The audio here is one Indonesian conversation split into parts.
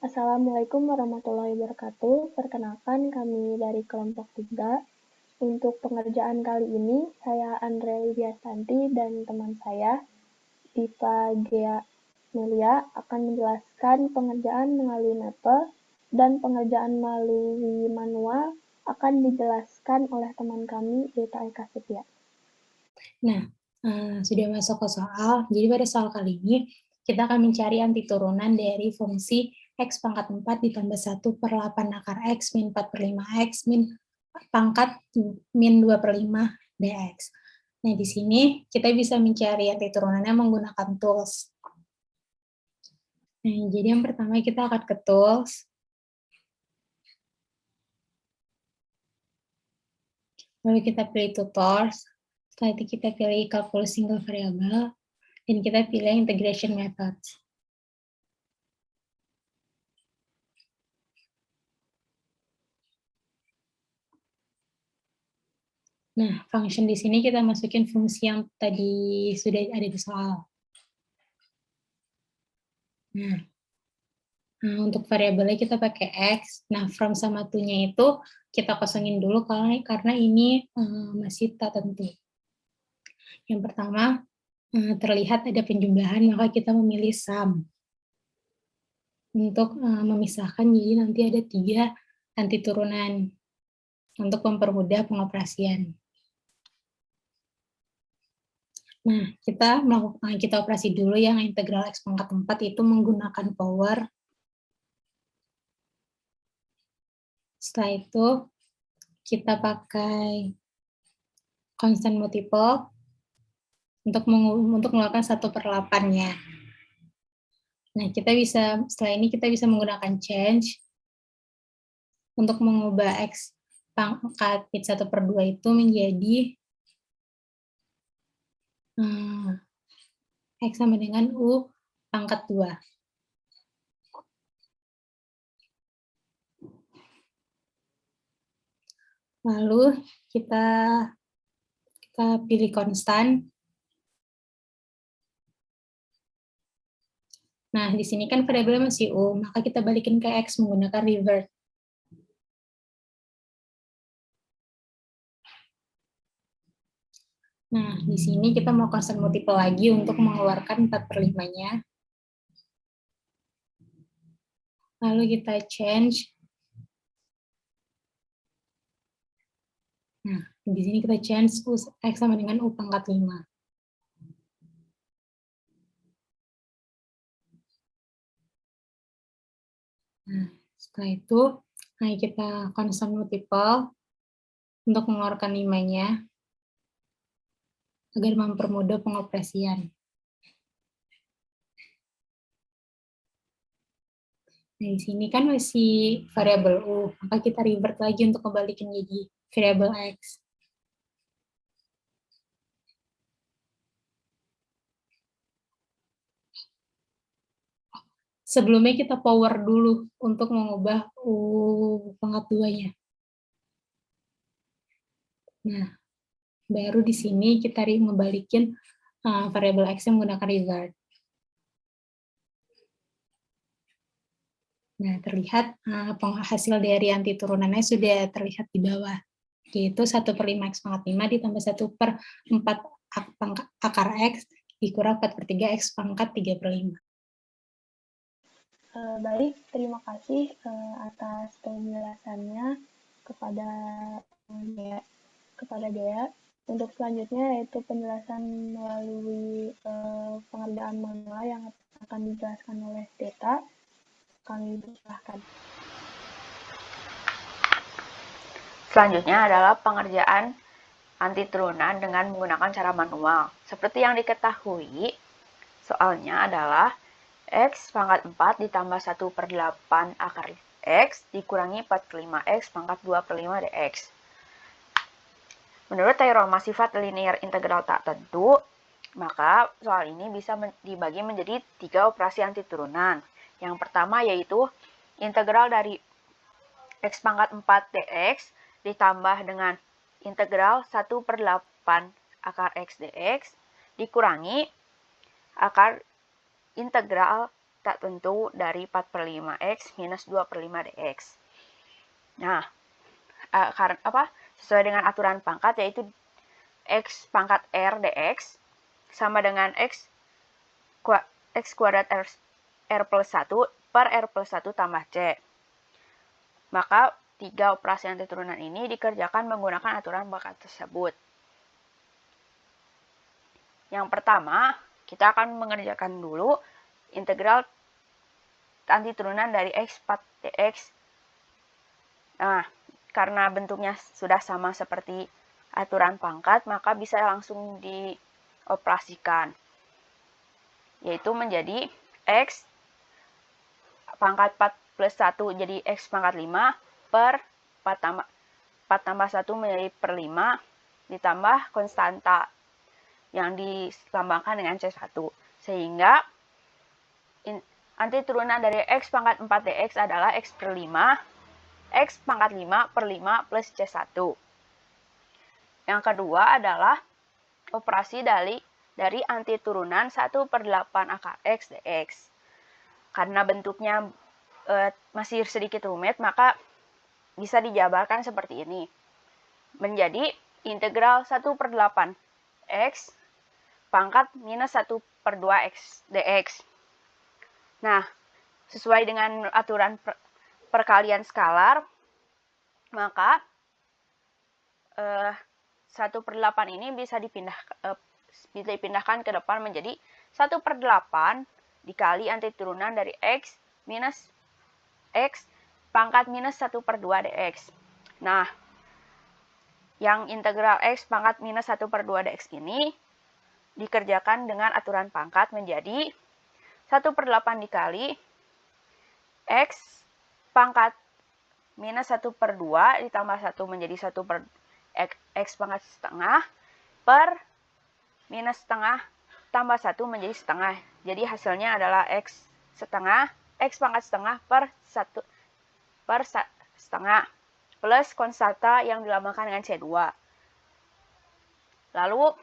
Assalamualaikum warahmatullahi wabarakatuh. Perkenalkan kami dari kelompok 3. Untuk pengerjaan kali ini, saya Andre Widyastanti dan teman saya, Diva Gea Melia, akan menjelaskan pengerjaan melalui mapel dan pengerjaan melalui manual akan dijelaskan oleh teman kami, Rita Eka Setia. Nah, sudah masuk ke soal. Jadi pada soal kali ini, kita akan mencari antiturunan dari fungsi X pangkat 4 ditambah 1 per 8 akar X min 4 per 5 X min pangkat min 2 per 5 dx. Nah, di sini kita bisa mencari antiturunannya menggunakan tools. Nah, jadi yang pertama kita akan ke tools. Lalu kita pilih tutors. Setelah itu kita pilih calculus single variable. Dan kita pilih integration methods. Nah, function di sini kita masukin fungsi yang tadi sudah ada di soal. Nah, untuk variabelnya kita pakai X. Nah, from sama to-nya itu kita kosongin dulu karena ini masih tak tentu. Yang pertama, terlihat ada penjumlahan, maka kita memilih sum. Untuk memisahkan, jadi nanti ada 3 antiturunan untuk mempermudah pengoperasian. Nah, kita operasi dulu yang integral X pangkat 4 itu menggunakan power. Setelah itu, kita pakai constant multiple untuk mengeluarkan 1 per 8-nya. Nah, setelah ini kita bisa menggunakan change untuk mengubah X pangkat 1 per 2 itu menjadi X sama dengan U pangkat 2. Lalu kita pilih konstan. Nah, di sini kan variabelnya masih U, maka kita balikin ke X menggunakan revert. Nah, di sini kita mau constant multiple lagi untuk mengeluarkan 4 per 5-nya. Lalu kita change. Nah, di sini kita change X sama dengan U pangkat 5. Nah, setelah itu, kita constant multiple untuk mengeluarkan 5-nya agar mempermudah pengoperasian. Nah, di sini kan masih variabel U, maka kita revert lagi untuk kembalikan jadi variabel X. Sebelumnya kita power dulu untuk mengubah U pangkat 2-nya. Nah, baru di sini kita ngebalikin variabel X yang menggunakan revert. Nah, terlihat hasil dari antiturunannya sudah terlihat di bawah, yaitu 1 per 5 X pangkat 5 ditambah 1 per 4 akar X dikurang 4 per 3 X pangkat 3 per 5. Baik, terima kasih atas penjelasannya kepada Dea. Untuk selanjutnya yaitu penjelasan melalui pengerjaan manual yang akan dijelaskan oleh Deta. Kami persilahkan. Selanjutnya adalah pengerjaan antiturunan dengan menggunakan cara manual. Seperti yang diketahui, soalnya adalah X pangkat 4 ditambah 1 per 8 akar X dikurangi 4 per 5 X pangkat 2 per 5 dx. Menurut teorema sifat linear integral tak tentu, maka soal ini bisa dibagi menjadi 3 operasi antiturunan. Yang pertama yaitu integral dari X pangkat 4 dx ditambah dengan integral 1 per 8 akar X dx dikurangi akar integral tak tentu dari 4/5x minus 2/5 dx. Nah, sesuai dengan aturan pangkat, yaitu x pangkat r dx sama dengan x kuadrat r plus 1 per r plus 1 tambah c. Maka 3 operasi antiturunan ini dikerjakan menggunakan aturan pangkat tersebut. Yang pertama, kita akan mengerjakan dulu integral antiturunan dari x 4 dx. Nah, karena bentuknya sudah sama seperti aturan pangkat, maka bisa langsung dioperasikan. Yaitu menjadi x pangkat 4 plus 1 jadi x pangkat 5 per 4 tambah 1 menjadi per 5 ditambah konstanta yang dilambangkan dengan C1. Sehingga antiturunan dari x pangkat 4 dx adalah x per 5, x pangkat 5 per 5 plus C1. Yang kedua adalah operasi dari antiturunan 1/8 akar x dx. Karena bentuknya masih sedikit rumit, maka bisa dijabarkan seperti ini. Menjadi integral 1/8 x pangkat minus 1/2x dx. Nah, sesuai dengan aturan perkalian skalar, maka 1/8 ini bisa dipindahkan ke depan menjadi 1/8 dikali antiturunan dari x minus x pangkat minus 1/2 dx. Nah, yang integral x pangkat minus 1/2 dx ini dikerjakan dengan aturan pangkat menjadi 1/8 dikali x pangkat minus 1/2 ditambah 1 menjadi 1 per x pangkat setengah per minus setengah tambah 1 menjadi setengah. Jadi hasilnya adalah x pangkat setengah per setengah plus konstanta yang dilambangkan dengan C2. Lalu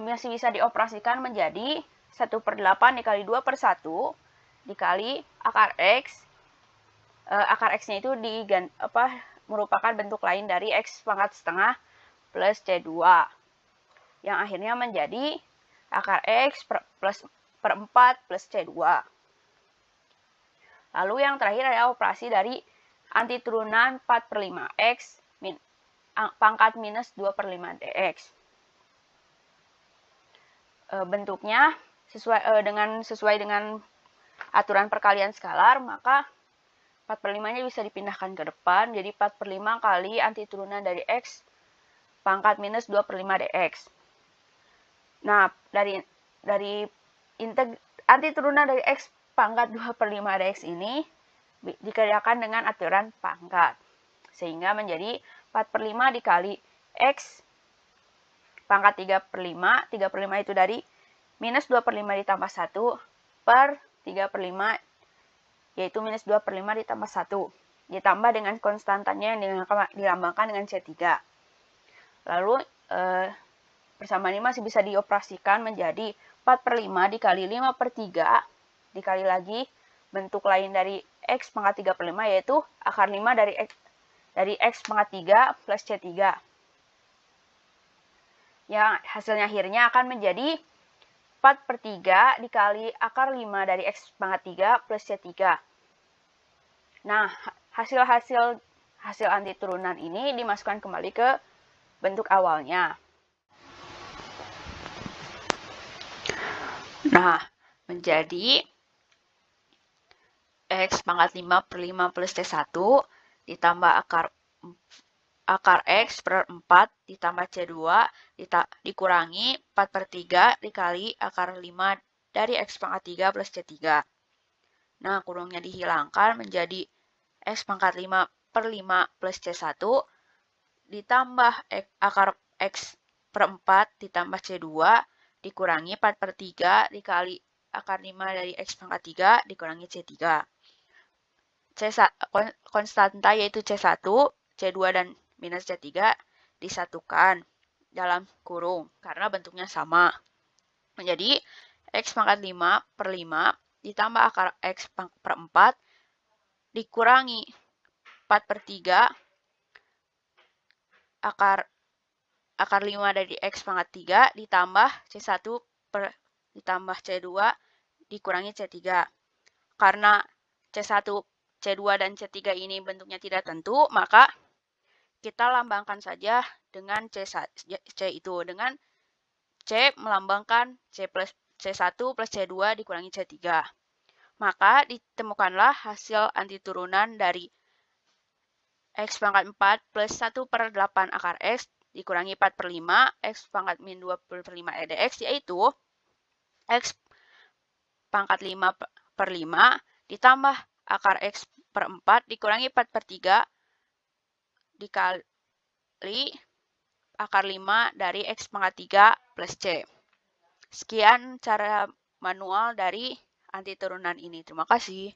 masih bisa dioperasikan menjadi 1/8 dikali 2/1 dikali akar x. Akar x-nya itu merupakan bentuk lain dari x pangkat setengah plus C2. Yang akhirnya menjadi akar x per 4 plus C2. Lalu yang terakhir adalah operasi dari antiturunan 4/5x pangkat minus 2/5 dx. Bentuknya sesuai dengan aturan perkalian skalar, maka 4/5-nya bisa dipindahkan ke depan, jadi 4/5 kali antiturunan dari x pangkat minus 2/5 dx. Nah, dari antiturunan dari x pangkat 2/5 dx ini dikerjakan dengan aturan pangkat. Sehingga menjadi 4/5 dikali x pangkat 3/5. 3/5 itu dari minus 2/5 ditambah 1 per 3/5, yaitu minus 2/5 ditambah 1. Ditambah dengan konstantanya yang dilambangkan dengan C3. Lalu persamaan ini masih bisa dioperasikan menjadi 4/5 dikali 5/3 dikali lagi bentuk lain dari x pangkat 3/5, yaitu akar 5 dari x pangkat 3 plus C3. Yang hasilnya akhirnya akan menjadi 4/3 dikali akar 5 dari x pangkat 3 plus C3. Nah, hasil antiturunan ini dimasukkan kembali ke bentuk awalnya. Nah, menjadi x pangkat 5/5 plus C1 ditambah akar x per 4 ditambah C2 dikurangi 4/3 dikali akar 5 dari x pangkat 3 plus C3. Nah, kurungnya dihilangkan menjadi x pangkat 5/5 plus C1 ditambah akar x per 4 ditambah C2 dikurangi 4/3 dikali akar 5 dari x pangkat 3 dikurangi C3. Konstanta yaitu C1, C2 dan minus C3 disatukan dalam kurung karena bentuknya sama. Menjadi x pangkat 5/5 ditambah akar X per 4 dikurangi 4/3 akar 5 dari X pangkat 3 ditambah C1 ditambah C2 dikurangi C3. Karena C1, C2, dan C3 ini bentuknya tidak tentu, maka kita lambangkan saja dengan C itu. Dengan C melambangkan C1 plus C2 dikurangi C3. Maka ditemukanlah hasil antiturunan dari X pangkat 4 plus 1/8 akar X dikurangi 4/5 X pangkat min 20/5 EDX, yaitu X pangkat 5/5 ditambah akar X per 4 dikurangi 4/3 dikali akar 5 dari X pangkat 3 plus C. Sekian cara manual dari antiturunan ini. Terima kasih.